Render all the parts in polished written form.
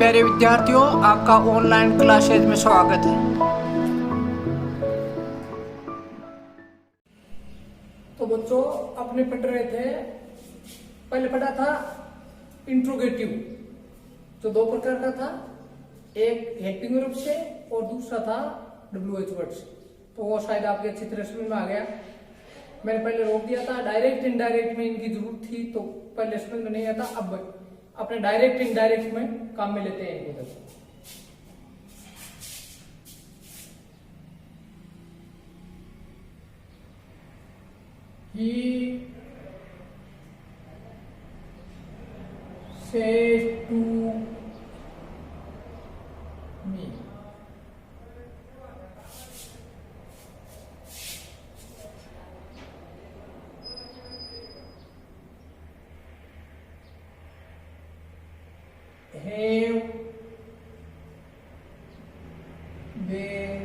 प्यारे विद्यार्थियों, आपका ऑनलाइन क्लासेज में स्वागत है। तो बच्चों अपने पढ़ रहे थे, पहले पढ़ा था इंट्रोगेटिव, जो दो प्रकार का था, एक हेल्पिंग वर्ब से और दूसरा था WH वर्ड से। तो वो शायद आपके अच्छी तरह समझ में आ गया। मैंने पहले रोक दिया था, डायरेक्ट इनडायरेक्ट में इनकी जरूरत थी तो पहले समझ में नहीं आता, अब अपने डायरेक्ट इनडायरेक्ट में काम में लेते हैं इनको। देखो he says to me, have they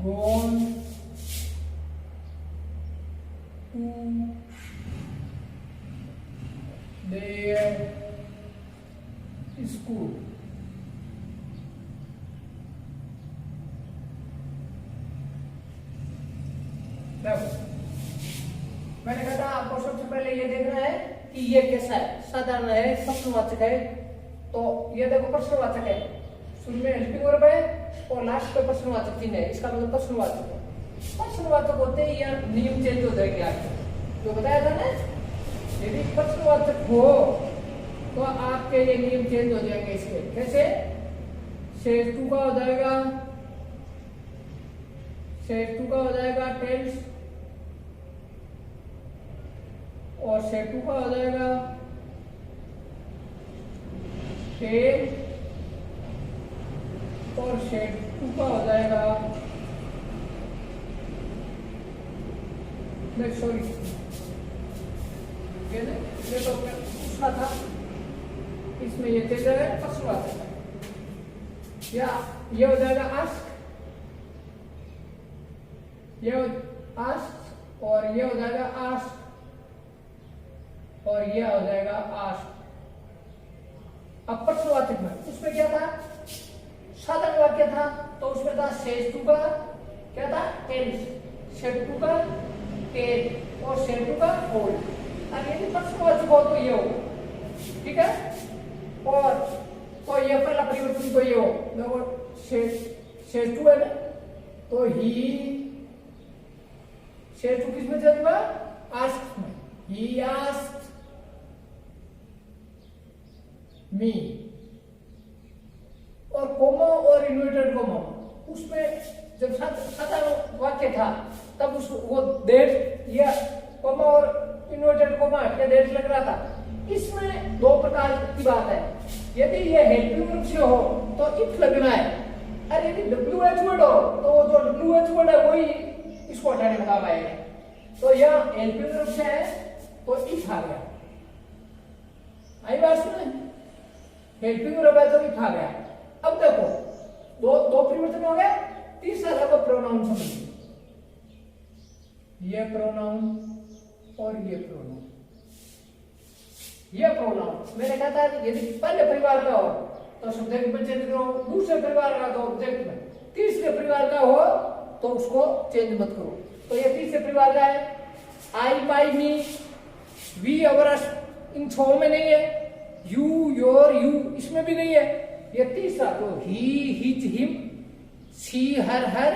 gone to their school? देखो, मैंने कहा था आपको सबसे पहले ये देखना है कि ये कैसा है, साधारण है, प्रश्नवाचक है। तो ये देखो प्रश्नवाचक है, शुरू में हेल्पिंग वर्ब है और लास्ट पे प्रश्नवाचक चिन्ह है, इसका मतलब प्रश्नवाचक है। प्रश्नवाचक होते ही यह नियम चेंज हो जाएंगे आपके, जो बताया था ना, यदि प्रश्नवाचक हो तो आपके ये नियम चेंज हो जाएंगे। इसके कैसे? शेष टू का हो जाएगा, शेष टू का हो जाएगा टेल्स, और शेष टू का हो जाएगा टेल, और शेड टू का हो जाएगा सॉरी, ये तो दूसरा था, इसमें ये चेंज है प्रश्नवाचक, या ये हो जाएगा आस्क, ये आस्क, और ये हो जाएगा आस्क, और ये हो जाएगा आस्क। अब प्रश्नवाचक में उसमें क्या था, साधारण वाक्य था, तो उसमें था शेष टू का क्या था टेल्स, शेष टू का टेल, और शेष टू का होल्ड। अब यदि प्रश्नवाचक हो तो ये हो, ठीक है। और तो ये पहला परिवर्तन तो ये हो, देखो शेष टू है ना, तो ही, शेष टू किसमें चलेगा? आस्क में, ही आस्क मी। और कोमा और इन्वर्टेड कोमा, उसमें जब साधारण वाक्य था तब उस वो देट या कोमा और इन्वर्टेड कोमा या देट लग रहा था। इसमें दो प्रकार की बात है, यदि ये हेल्पिंग वर्ब से हो तो इफ लगना है, और यदि WH वर्ड हो तो वो जो WH वर्ड है वही इसको हटाने का काम आएगा। तो यह हेल्पिंग वर्ब से है तो इफ आ गया, आई बात सुने, हेल्पिंग वर्ब है तो इफ आ गया। अब देखो दो परिवर्तन हो गए, तीसरा देखो प्रोनाउन समझिए, ये प्रोनाउन और ये प्रोनाउन। ये प्रोनाउन मैंने कहा था यदि पहले परिवार का हो तो सब्जेक्ट में चेंज करो, दूसरे परिवार का तो ऑब्जेक्ट में, तीसरे परिवार का हो तो उसको चेंज मत करो। तो ये तीसरे परिवार का है, आई माई मी, वी अवर अस, इन छो में नहीं है, यू योर यू इसमें भी नहीं है। ये तीसरा तो he his him, she her her,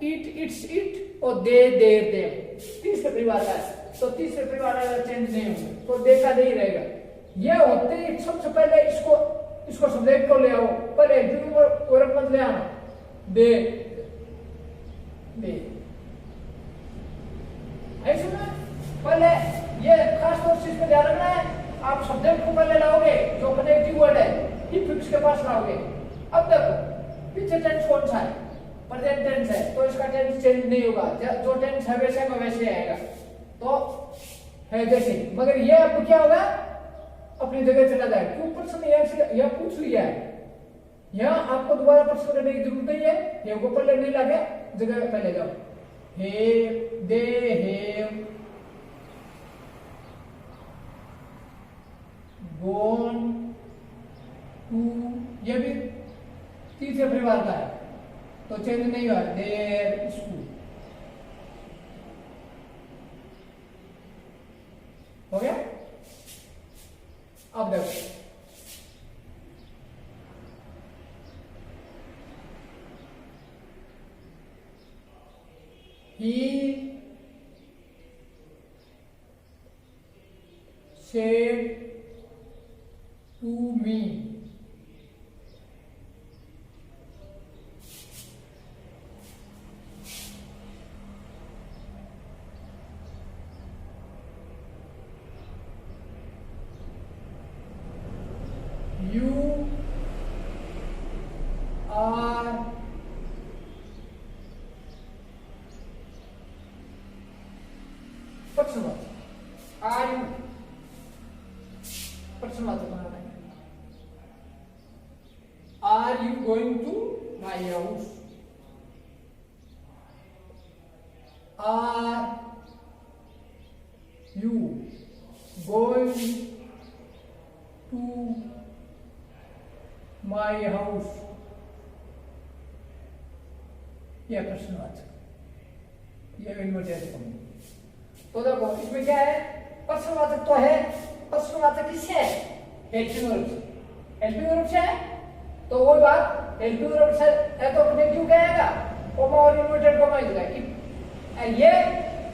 it its it, और दे देर देम, तीसरे परिवार का है। तो तीसरे परिवार का चेंज नहीं होगा तो देखा नहीं रहेगा। ये होते ही सबसे पहले इसको सब्जेक्ट को ले आओ, पहले वर्ब मत ले आना, दे दे, ऐसे में पहले ये खास तौर से इसमें ध्यान रखना है, आप सब्जेक्ट को पहले लाओगे जो कनेक्टिव वर्ड है, इफ इसके पास लाओगे। अब देखो पीछे टेंस कौन सा है, प्रेजेंट टेंस है, तो इसका टेंस चेंज नहीं होगा, जो टेंस है वैसे का वैसे आएगा, तो है जैसे। मगर ये अब क्या होगा, अपनी जगह चला जाए, क्यों प्रश्न यह पूछ लिया है, यहाँ आपको दोबारा प्रश्न करने की जरूरत नहीं है, ये ऊपर ले नहीं लगे, जगह पहले जाओ, have, they have gone to, ये भी तीसरे परिवार का है तो चेंज नहीं हुआ, their school। हो गया? अब देखो he said to me, you are प्रश्नवाचक, are you प्रश्नवाचक बनाना है। Are you going to my house? Are you going to my house? यह प्रश्नवाचक, यह इन्वर्टेड कॉमा। तो देखो इसमें क्या है, प्रश्नवाचक तो है, प्रश्नवाचक किससे है? हेल्पिंग वर्ब से। हेल्पिंग वर्ब से है तो वही बात, हेल्पिंग वर्ब से है तो नेगेटिव क्या आएगा? कॉमा और इन्वर्टेड कॉमा आएगा। ये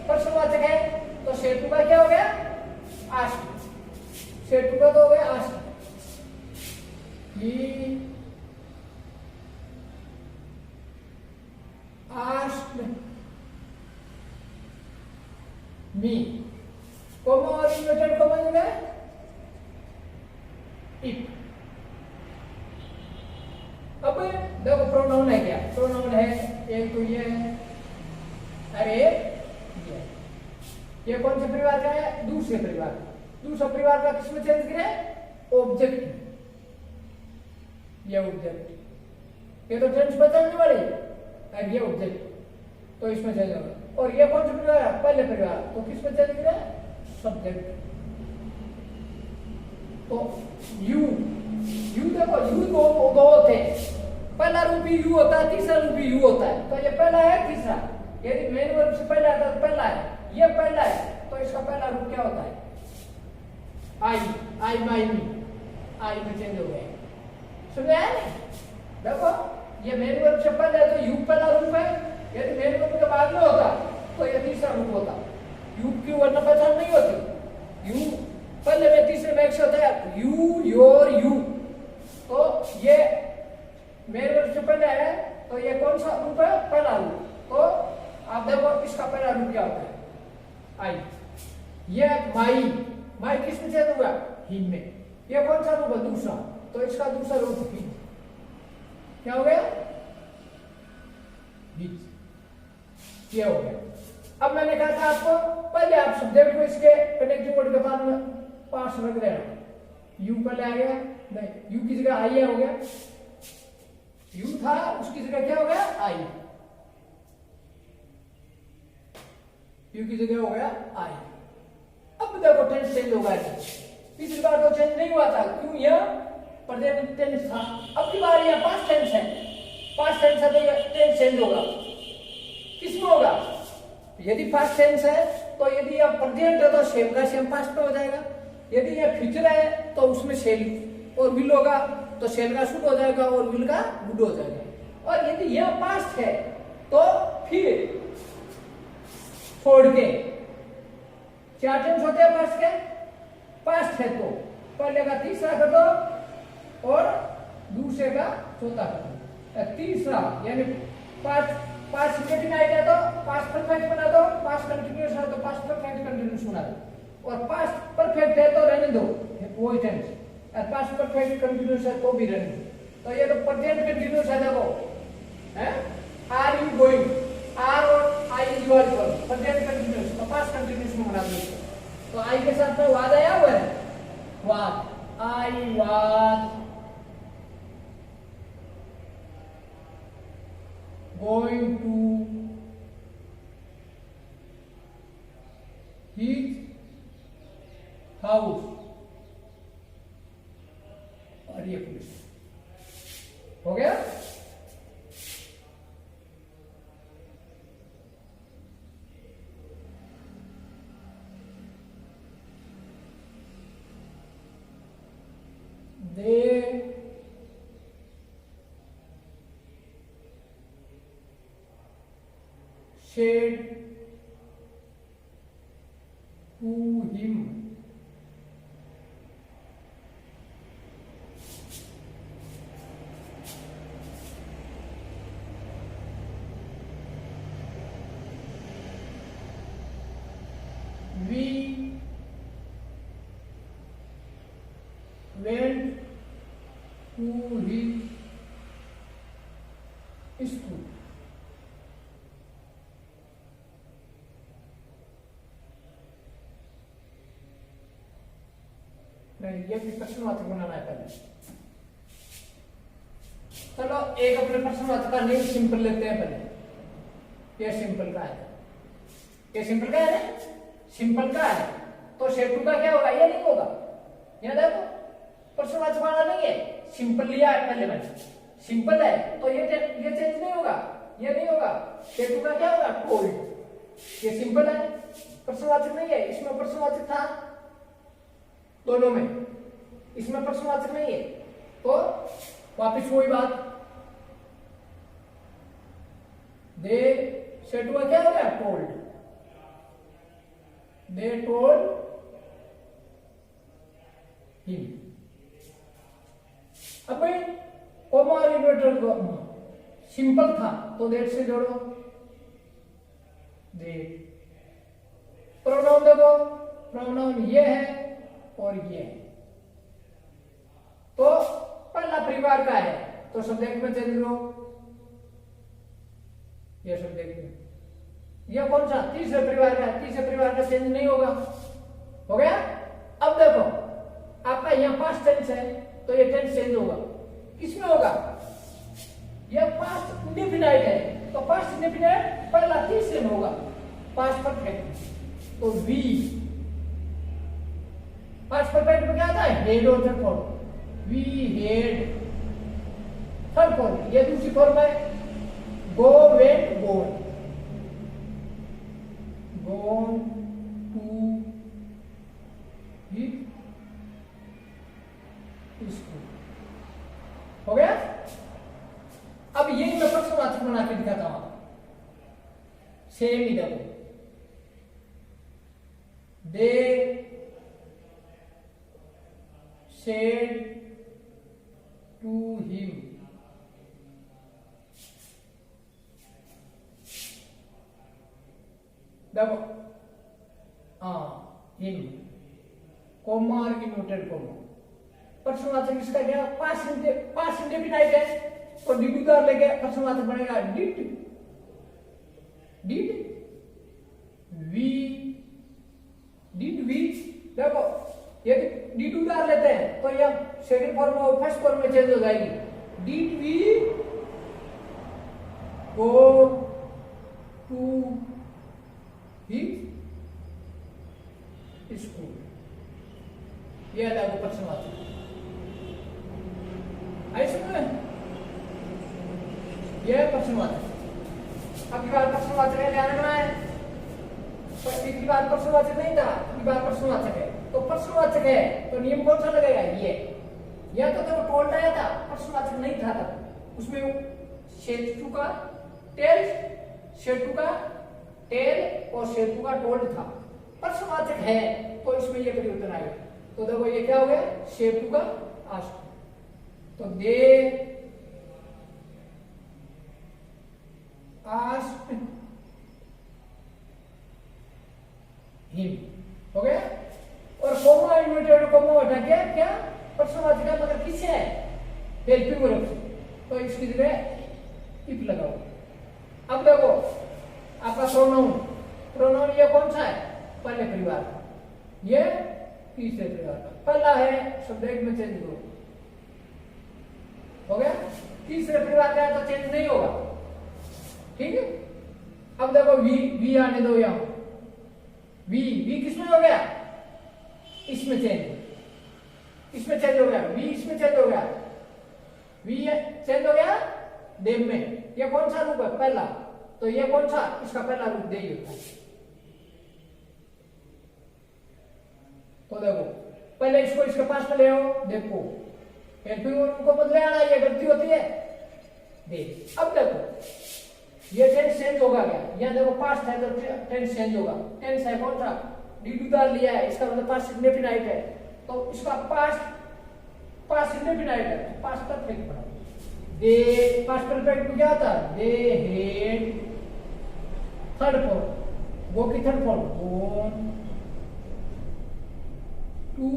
प्रश्नवाचक है तो सेटू का क्या हो गया? आस्क। सेटू का तो हो गया ask. He asked me, comma और इन्वर्टेड कॉमा जो है इफ। अब देखो प्रोनाउन है क्या? प्रोनाउन है एक तो ये है, अरे ये कौन से परिवार का है? दूसरे परिवार। दूसरा परिवार का किसमें चेंज करें? ऑब्जेक्ट। ये ऑब्जेक्ट, ये तो टेंस बदलने वाली है, ये ऑब्जेक्ट तो इसमें चेंज होगा। और ये कौन सा परिवार है? पहले परिवार, तो किसमें चेंज करें? सब्जेक्ट। तो यू, यू देखो यू दो होते हैं, पहला रूप भी यू होता है, तीसरा रूप भी यू होता है। तो ये पहला है, तीसरा, यदि मेन वर्ब से पहला आता तो पहला है, ये पहला है तो इसका पहला रूप क्या होता है? आई, आई माई मी, आई में चेंज हो गया। समझ आया नहीं? देखो ये मेन वर्ब से पहले है तो यू पहला रूप है, यदि मेन वर्ब के बाद में होता तो ये तीसरा रूप होता। यू की वर्ण पहचान नहीं होती, यू पहले में तीसरे में एक से होता है यू, योर, यू। तो ये मेन वर्ब से पहले है तो ये कौन सा रूप है? पहला रूप। तो आप देखो इसका पहला रूप क्या होता है? आई। ये माई, माई किस में चेंज हुआ? हिम में। ये कौन सा रूप है? दूसरा, तो इसका दूसरा रूप हिम क्या हो गया? हिज। ये हो गया। अब मैंने कहा था आपको पहले आप सब्जेक्ट को इसके कनेक्टिव वर्ड के बाद में पास रख देना। यू पहले आ गया, नहीं यू की जगह आई हो गया, यू था उसकी जगह क्या हो गया? आई। यू की जगह हो गया आई। अब देखो टेंस चेंज होगा, पिछली बार तो चेंज नहीं हुआ था, क्यों? यह प्रेजेंट टेंस था, अब की बार यह पास्ट टेंस है। पास्ट टेंस है तो यह टेंस चेंज होगा। किसमें होगा? यदि पास्ट टेंस है तो यदि यह प्रेजेंट है तो सेम का सेम पास्ट में हो जाएगा, यदि यह फ्यूचर है तो उसमें सेल और विल होगा, तो सेल का शुड हो जाएगा और विल का वुड हो जाएगा। और यदि यह पास्ट है तो फिर छोड़ के चार टेंस होते हैं पास्ट के। पास्ट है तो पहले का तीसरा कर दो और दूसरे का चौथा कर दो। तीसरा यानी पास्ट नेगेटिव आएगा तो पास्ट परफेक्ट बना दो, पास्ट कंटिन्यूअस है तो पास्ट परफेक्ट कंटिन्यूअस बना दो, और पास्ट परफेक्ट है तो रहने दो वही टेंस, और पास्ट परफेक्ट कंटिन्यूअस है तो भी रहने दो। तो ये तो प्रेजेंट कंटिन्यूअस है, देखो हैं, आर यू गोइंग, आर और I is your equal present continuous, तो पास्ट कंटिन्यूअस में बना दो। तो आई के साथ में वाज आया हुआ है, was, I was going to his house, said to him. We went to his school. नहीं, ये भी प्रश्नवाचक बनाना है पहले। चलो एक अपने प्रश्नवाचक का नेम सिंपल लेते हैं पहले। ये सिंपल का है, ये सिंपल का है ना, सिंपल का है तो सेटू का क्या होगा, ये नहीं होगा। यहाँ देखो प्रश्नवाचक वाला नहीं है, सिंपल लिया है पहले मैंने, सिंपल है तो ये चेंज नहीं होगा, ये नहीं होगा। सेटू का क्या होगा, टोल्ड। ये सिंपल है, प्रश्नवाचक नहीं है, इसमें प्रश्नवाचक था दोनों में, इसमें प्रश्नवाचक नहीं है तो वापिस वही बात। दे सेटू का क्या हो गया, टोल्ड। They told him. अब भाई कोमा इन्वर्टर सिंपल था तो देट से जोड़ो, दे। प्रोनाउन देखो, प्रोनाउन ये है और ये है तो पहला परिवार का है तो शब्द एक में चेंज करो, ये शब्द एक में। ये कौन सा, तीसरे परिवार का है, तीसरे परिवार का चेंज नहीं होगा, हो गया। अब देखो आपका यहाँ पास्ट टेंस है तो ये टेंस चेंज होगा, किसमें होगा, ये पास्ट इंडेफिनाइट है तो पास्ट इंडेफिनाइट पहला तीसरे में होगा, पास्ट परफेक्ट। तो वी पास्ट परफेक्ट में क्या आता है, हेड और third form, we had. Third form ये दूसरी फॉर्म है, go went gone, gone to school, हो गया। अब यही मैं प्रश्नवाचक बना के दिखाता हूं, सेम ही देखो। दे said to him, देखो हिम कोमा और इन्वर्टेड कोमा। प्रश्नवाचक इसका क्या, पास्ट इंडेफिनाइट है तो डिड का लेके प्रश्नवाचक बनेगा did, did we, did we. देखो यदि डिड उतार लेते हैं तो यह सेकंड फॉर्म और फर्स्ट फॉर्म में चेंज हो जाएगी। Did we go to his school, यह देखो प्रश्नवाचक ऐसे में, यह प्रश्नवाचक। अब की बार प्रश्नवाचक है, ध्यान रखना है, पिछली बार प्रश्नवाचक नहीं था, की बार प्रश्नवाचक है तो प्रश्नवाचक है तो नियम कौन सा लगेगा, ये। यह तो जब टोल्ड आया था प्रश्नवाचक नहीं था तब, उसमें सेटू का टेल, सेटू का टेल और सेटू का टोल्ड था। प्रश्नवाचक है तो इसमें ये परिवर्तन आएगा। तो देखो ये क्या हो गया, सेटू का आस्क, तो दे आस्क्ड हिम, हो गया। और कोमा इन्वर्टेड कोमा हटा के क्या प्रश्नवाचक है मगर किससे है, हेल्पिंग वर्ब से, तो इसकी जगह इफ लगाओ। अब देखो आपका प्रोनाउन, प्रोनाउन ये कौन सा है, पहले परिवार का, ये तीसरे परिवार का। पहला है शब्द एक में चेंज करो, हो गया। तीसरे परिवार का है तो चेंज नहीं होगा, ठीक है। अब देखो वी आने दो, यहां वी किसमें हो गया, इसमें चेंज, इसमें चेंज हो गया, वी इसमें चेंज हो गया, वी चेंज हो गया देव में। ये कौन सा रूप है, पहला, तो ये कौन सा, इसका पहला रूप दे होता है। तो देखो पहले इसको इसके पास में ले आओ, देखो हेल्पिंग वर्ब को बदले आना, ये गलती होती है दे। अब देखो ये टेंस चेंज होगा क्या? यहाँ देखो पास्ट है तो टेंस चेंज होगा। टेंस है कौन सा? डी उतार लिया है, इसका मतलब पास्ट इंडेफिनाइट है, तो इसका पास्ट इंडेफिनाइट है, पास्ट परफेक्ट पड़ा। दे पास्ट परफेक्ट में क्या था? दे हेड थर्ड फॉर्म, गो की थर्ड फॉर्म गोन टू,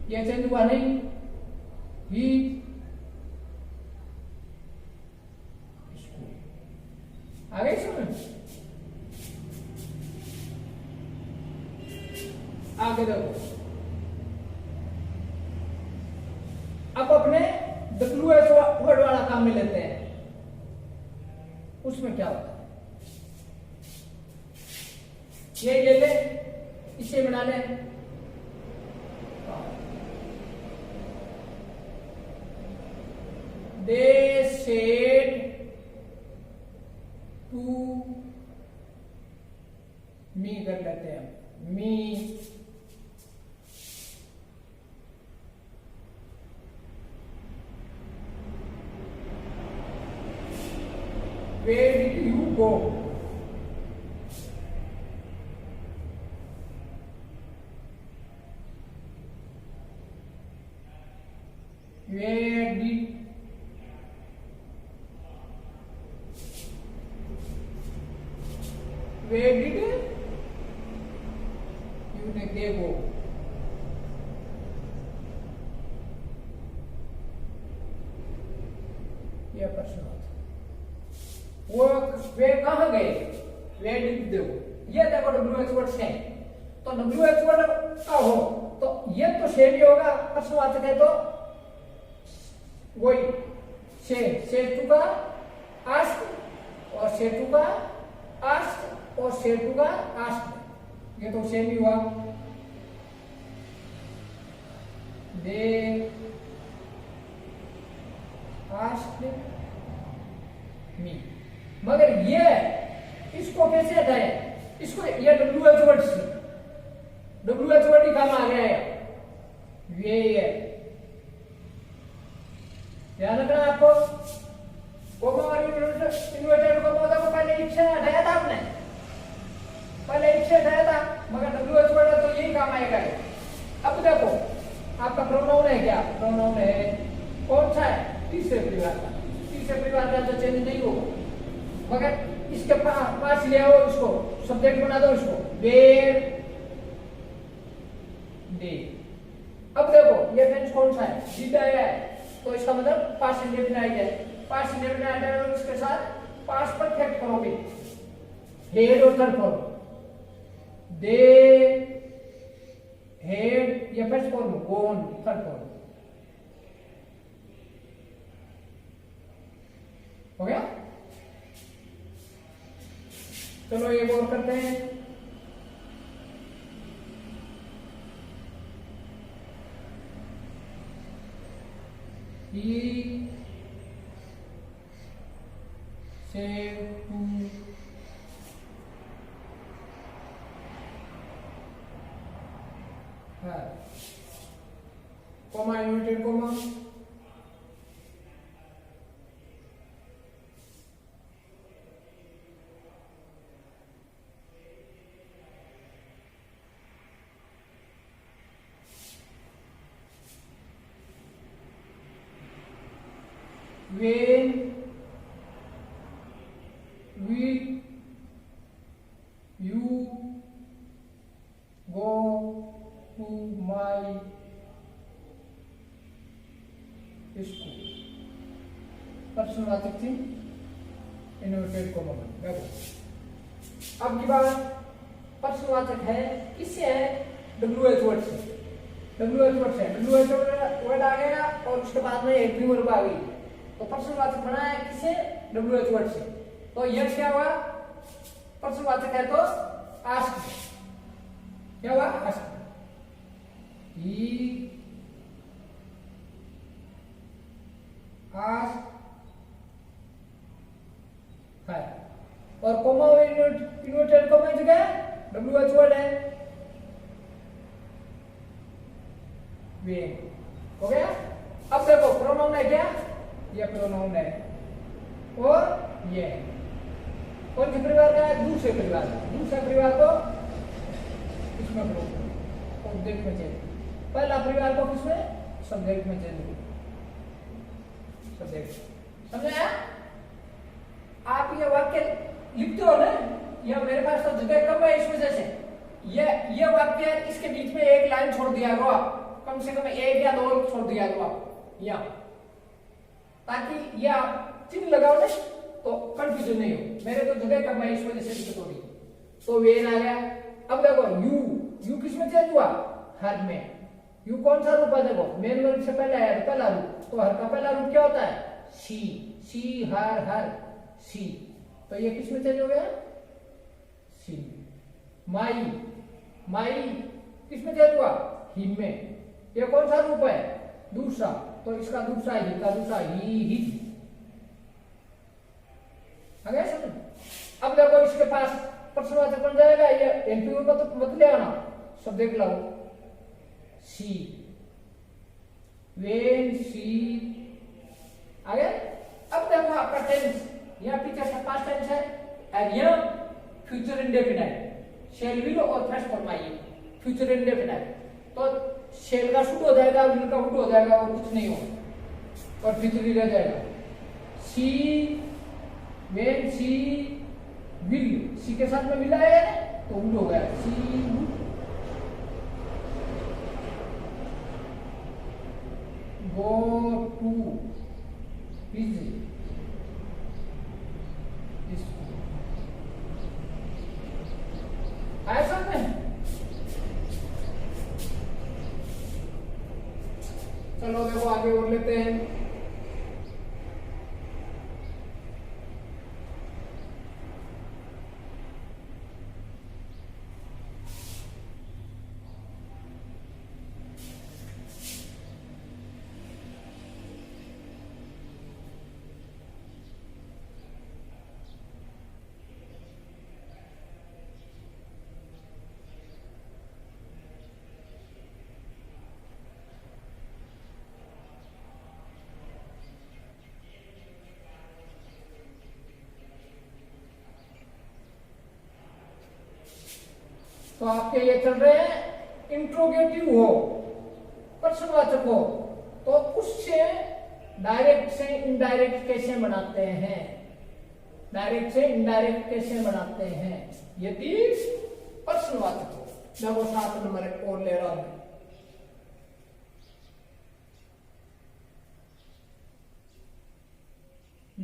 ये चेंज हुआ नहीं। ही आ गई समझ? आगे देखो, अब अपने WH वर्ड वाला काम में लेते हैं। उसमें क्या होता है? ये ले, इसे बना ले। They said to me कर लेते हैं, me where did you go? Where did they go? यह प्रश्न वो वे कहाँ गए? वे डिड दे गो, ये देखो WH वर्ड से, तो WH वर्ड का हो तो ये तो सेम ही होगा, प्रश्नवाचक है तो वही से टू का आस्क और से टू का आस्क और से टू का आस्क, ये तो सेम ही हुआ। दे आस्क्ड मी, मगर ये इसको कैसे हटाए? इसको ये WH वर्ड से, WH वर्ड ही काम आ गया है, ये ध्यान रखना आपको। कोमा और इन्वर्टेड कोमा को पहले इच्छा हटाया था आपने, पहले इच्छा हटाया था, मगर WH वर्ड तो यही काम आएगा। अब देखो आपका प्रोनाउन है क्या? प्रोनाउन है कौन सा है? तीसरे परिवार का। तीसरे परिवार का तो चेंज नहीं होगा, मगर इसके पास ले आओ, इसको सब्जेक्ट बना दो, इसको वेयर डे। अब देखो ये टेंस कौन सा है? डिड आया है, तो इसका मतलब पास्ट इंडेफिनाइट है। पास्ट इंडेफिनाइट है और इसके साथ पास्ट परफेक्ट करोगे, हेड और थर्ड फॉर्म। दे हेड, ये फर्स्ट फॉर्म, गोन थर्ड फॉर्म। हो गया? चलो एक और करते हैं। He said to her, comma inverted comma, when will you go to my school? प्रश्नवाचक थी इन्वर्टेड कोमा में। देखो अब की बात प्रश्नवाचक है, किससे है? WH वर्ड से। WH वर्ड से, WH वर्ड आ गया और उसके बाद में एक भी वर्ब आ गई, तो प्रश्नवाचक बना है किससे? WH वर्ड से। तो यह क्या हुआ? प्रश्नवाचक है तो आस्क, क्या हुआ? आस्क। ही आस्क है, और कोमा इन्वर्टेड कोमा की जगह WH वर्ड है, वे। हो गया? अब देखो प्रोनाउन है क्या? ये प्रोनाउन है और ये कौन से परिवार का है? दूसरे परिवार का। दूसरे परिवार को किसमें करो? ऑब्जेक्ट में चेंज। पहला परिवार को किसमें? सब्जेक्ट में चेंज करो। सब्जेक्ट समझे? आप ये वाक्य लिखते हो ना, या मेरे पास तो जगह कम है इस वजह से ये वाक्य इसके बीच में एक लाइन छोड़ दिया करो आप, कम से कम एक या दो छोड़ दिया करो आप यहाँ, ताकि ये आप चिन्ह लगाओ ना तो कंफ्यूजन नहीं हो। मेरे तो जगह कम है इस वजह से दिक्कत हो रही। तो वेन आ गया। अब देखो यू किसमें चेंज हुआ? हर में। यू कौन सा रूप है? देखो मेन वर्ग से पहले आया पहला रूप, तो हर का पहला रूप क्या होता है? सी। सी हर हर सी, तो ये किस में चेंज हो गया? सी। माई माई किस में चेंज हुआ? हिम में। ये कौन सा रूप है? दूसरा, तो इसका दूसरा ही का दूसरा ही। आ गया समझ? अब देखो इसके पास प्रश्नवाचक बन जाएगा, ये एनपी को तो मत ले आना, सब देख लो। सी वेन सी आ गया। अब देखो आपका टेंस, यहाँ पीछे का पास्ट टेंस है और यहाँ फ्यूचर इंडेफिनिट, शेल विल और प्रेस्ट फॉर्म फ्यूचर इंडेफिनिट। तो शेल का शुरू हो जाएगा, विल का शुरू हो जाएगा और कुछ नहीं होगा और फ्यूचर ही रह जाएगा। सी वेन सी विल, सी के साथ में विल आएगा तो वुड हो गया। सी गो टू विजिट ऐसा में। चलो देखो आगे और लेते हैं। तो आपके ये चल रहे हैं इंट्रोगेटिव हो, प्रश्नवाचक हो, तो उससे डायरेक्ट से इनडायरेक्ट कैसे बनाते हैं? डायरेक्ट से इनडायरेक्ट कैसे बनाते हैं यदि प्रश्नवाचक हो? मैं वो 7 नंबर और ले रहा हूं।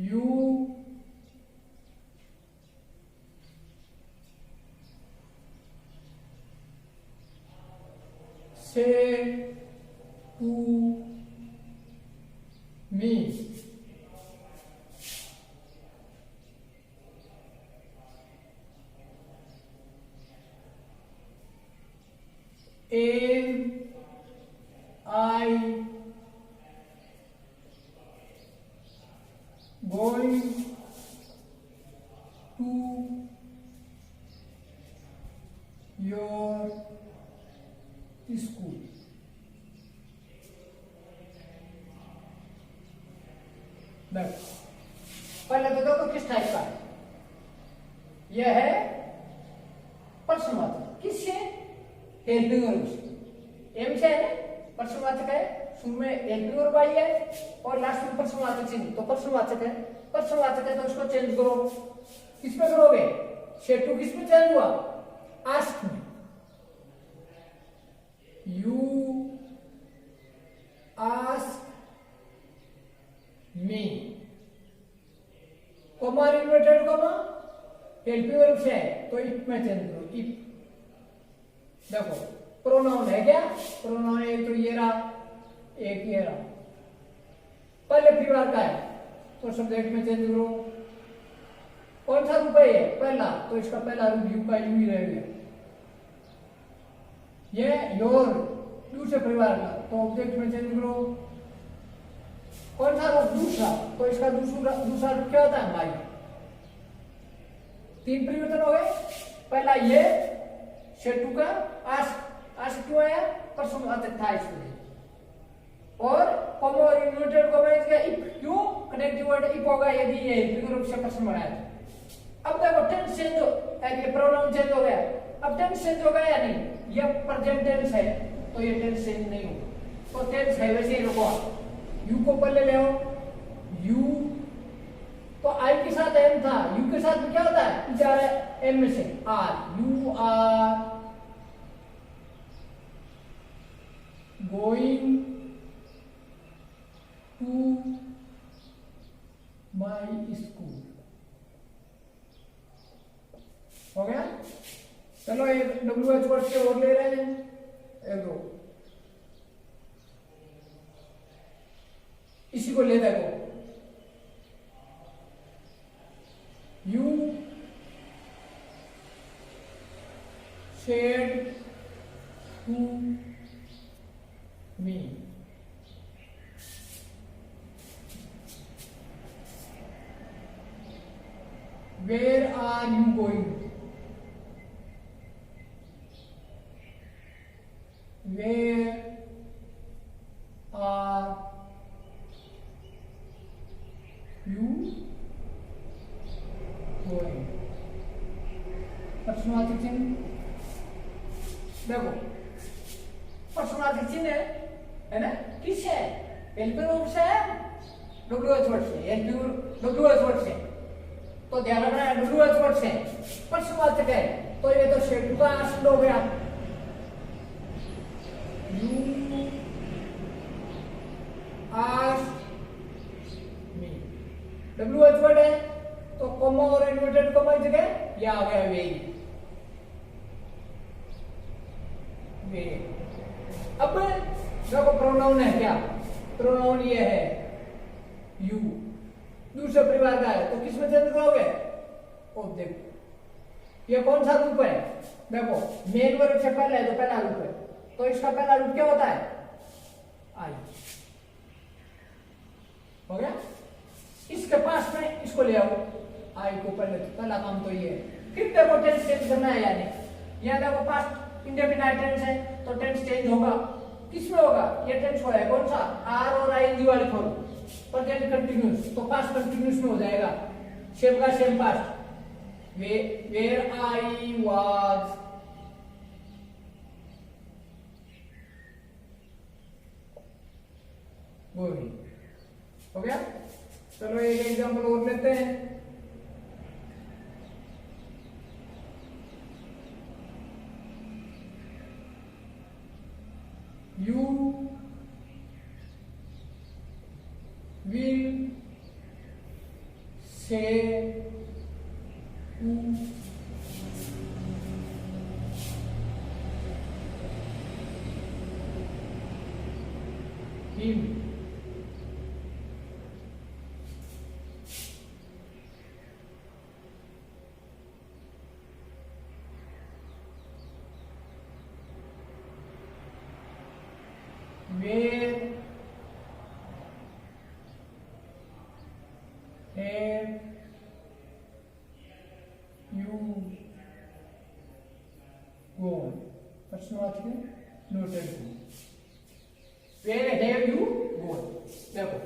You say to me, am I going to your school? पहले तो देखो किस टाइप का है। यह है प्रश्नवाचक, किससे? हेल्पिंग वर्ब से। एम से है ना, प्रश्नवाचक है, शुरू में हेल्पिंग वर्ब आई है और लास्ट में प्रश्नवाचक चिन्ह, तो प्रश्नवाचक है। प्रश्नवाचक है तो उसको चेंज करो। किस में करोगे? शेड टू किस में चेंज हुआ? आस्क में। You ask me, comma inverted comma helping verb से है तो इफ में चेंज करो। इफ देखो प्रोनाउन है क्या? प्रोनाउन एक तो ये रहा, एक ये रहा, पहले परिवार का है तो सब्जेक्ट में चेंज करो। कौन सा रूप है ये? पहला, तो इसका पहला रूप यू का यू ही रह गया। ये योर दूसरे परिवार का, तो ऑब्जेक्ट में चेंज करो। कौन सा रूप? दूसरा, तो इसका दूसरा रूप क्या होता है? माई। 3 परिवर्तन हो गए। पहला ये शेटू का आस्क क्यों आया? प्रश्नवाचक था इसमें, और कॉमा और इन्वर्टेड कॉमा इसका इफ क्यों? कनेक्टिव वर्ड इफ होगा यदि ये हेल्पिंग वर्ब से प्रश्न बनाया था। अब देखो टेंस चेंज हो, ये प्रोनाउन चेंज हो गया। अब टेंस चेंज हो गया या नहीं? ये प्रेजेंट टेंस है तो ये टेंस चेंज नहीं होगा, तो टेंस है वैसे ही रुको। यू को पहले ले आओ, यू तो आई के साथ एम था, यू के साथ में क्या होता है? जा रहा है एम में से are, you are going to my school. हो गया? चलो एक डब्ल्यू एच वर्ड से और ले रहे हैं, एक दो इसी को ले देखो। You said to me, where are you going? Where are you going? प्रश्नवाचक चिन्ह देखो, प्रश्नवाचक चिन्ह है ना, किस है? एलपी रूप से है, डब्ल्यूएच वर्ड से, एलपी डब्ल्यूएच वर्ड से, तो ध्यान रखना है डब्ल्यूएच वर्ड से प्रश्नवाचक है, तो ये तो शेड का आंसर हो गया। You asked me, WH word है तो कॉमा और इन्वर्टेड कॉमा की जगह या आ गया वे। अब देखो प्रोनाउन है क्या? प्रोनाउन ये है यू, दूसरे परिवार का है तो किस में चेंज करोगे? ओ देखो ये कौन सा रूप है? देखो मेन वर्ब से पहले है तो पहला रूप है, तो इसका पहला रूप क्या होता है? आई। हो गया? इसके पास में इसको ले आओ, आई को पहला काम तो ये है। फिर देखो टेंस चेंज करना है या नहीं। यहाँ देखो पास्ट इंडेफिनिट टेंस है तो टेंस चेंज होगा, किस में होगा? ये टेंस हो है कौन सा? आर और आई इन वाली फॉर्म, प्रेजेंट कंटिन्यूअस, तो पास्ट कंटिन्यूअस में हो जाएगा, सेम का same past. Where I was going. हो गया? चलो एक एग्जांपल और लेते हैं। You will say to him where have you gone? प्रश्नवाचक है, नोटेड हो। Where have you gone? देखो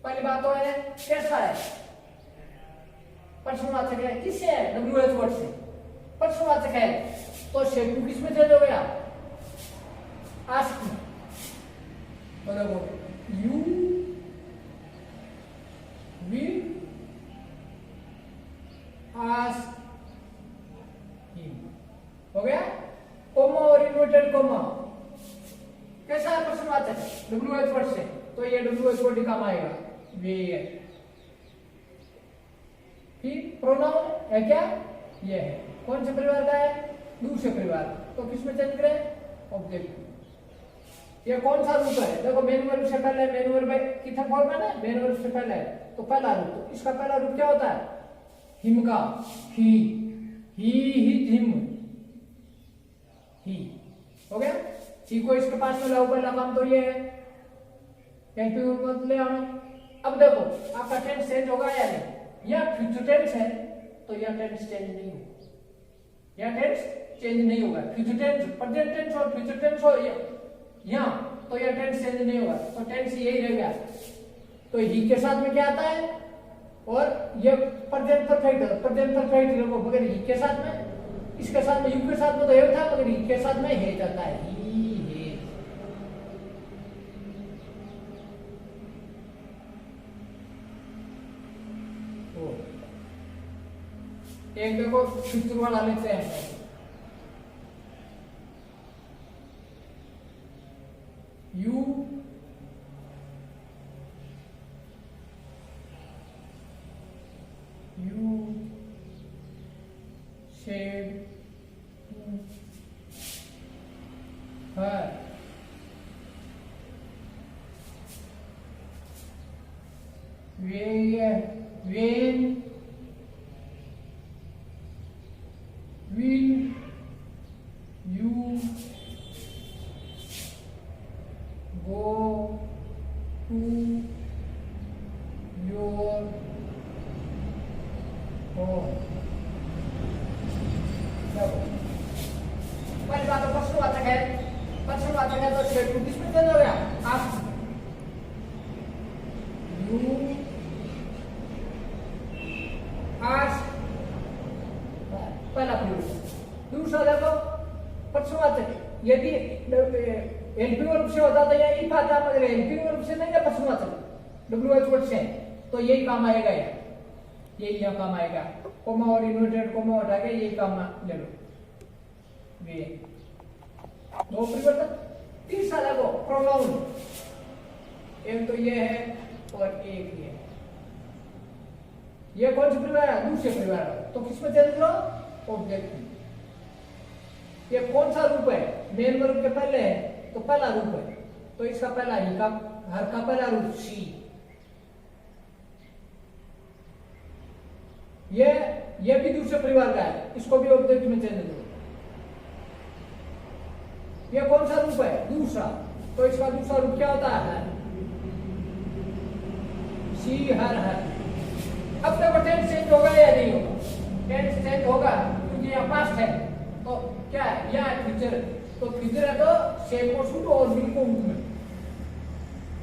पहली बात तो है कैसा है? प्रश्नवाचक है, किससे है? WH वर्ड से प्रश्नवाचक है, तो शेप किस में चेंज हो गया? आस्क। बराबर यू विल आस्क हिम। हो गया? कोमा और इन्वर्टेड कोमा कैसा है? प्रश्नवाचक WH वर्ड से, तो ये WH वर्ड काम आएगा वेयर। फिर प्रोनाउन है क्या? ये है कौन से परिवार का है? दूसरे परिवार, तो किस में चेंज करें? ऑब्जेक्ट। ये कौन सा रूप है? देखो मेन वर्ब से पहले, मेन वर्ब कितना फॉर्म है ना, मेन वर्ब से पहले है तो पहला रूप, तो इसका पहला रूप क्या होता है? हिम का, ही हिम ही। हो गया? ही को इसके पास में लाओ, पहला काम तो ये है, मत ले आना। अब देखो आपका टेंस चेंज होगा या नहीं? यह फ्यूचर टेंस है तो यह टेंस चेंज नहीं होगा, यह टेंस चेंज नहीं होगा। फ्यूचर टेंस, प्रेजेंट टेंस और फ्यूचर टेंस हो यहाँ, तो यह टेंस चेंज नहीं होगा, तो टेंस यही रहेगा। तो ही के साथ में क्या आता है? और ये प्रेजेंट परफेक्ट लोगों मगर ही के साथ में, इसके साथ में, यू के साथ में तो ये था, मगर ही के साथ में हे जाता है, ही हे। एक देखो फ्यूचर वाला लेते हैं, you said to her when will you go to your home? पहली बात तो प्रश्नवाचक है, प्रश्नवाचक है तो छेद किस में चेंज हो गया? आप यू आस्क, पहला प्रयोग। दूसरा देखो प्रश्नवाचक, यदि एलपी वर्ब से होता तो यही आता, मगर एलपी वर्ब से नहीं है प्रश्नवाचक, डब्ल्यूएच वर्ड से, तो यही काम आएगा, यही यहाँ काम आएगा। कोमा और इन्वर्टेड कोमा हटा के यही काम ले लो, वे दो परिवर्तन। तीसरा देखो प्रोनाउन, एक तो ये है और एक ये कौन सी परिवार है? दूसरे परिवार, तो किसमें चेंज करो? ऑब्जेक्ट में। ये कौन सा रूप है? मेन वर्ब के पहले है तो पहला रूप है, तो इसका पहला ही का हर का पहला रूप सी। ये भी दूसरे परिवार का है, इसको भी ऑब्जेक्ट में चेंज करो। ये कौन सा रूप है? दूसरा, तो इसका दूसरा रूप क्या होता है? सी हर हर। अब देखो टेंस चेंज होगा या नहीं होगा? टेंस चेंज होगा क्योंकि यहाँ पास्ट है, तो क्या है? यहाँ फ्यूचर, तो फ्यूचर है तो सेम को शुरू और विल को उठ में,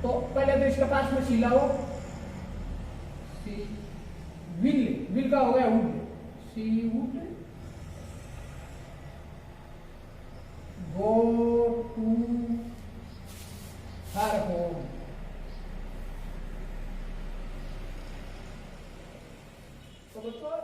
तो पहले तो इसके पास में सी लाओ, सी विल का हो गया would, she would go to her home. तो बच्चों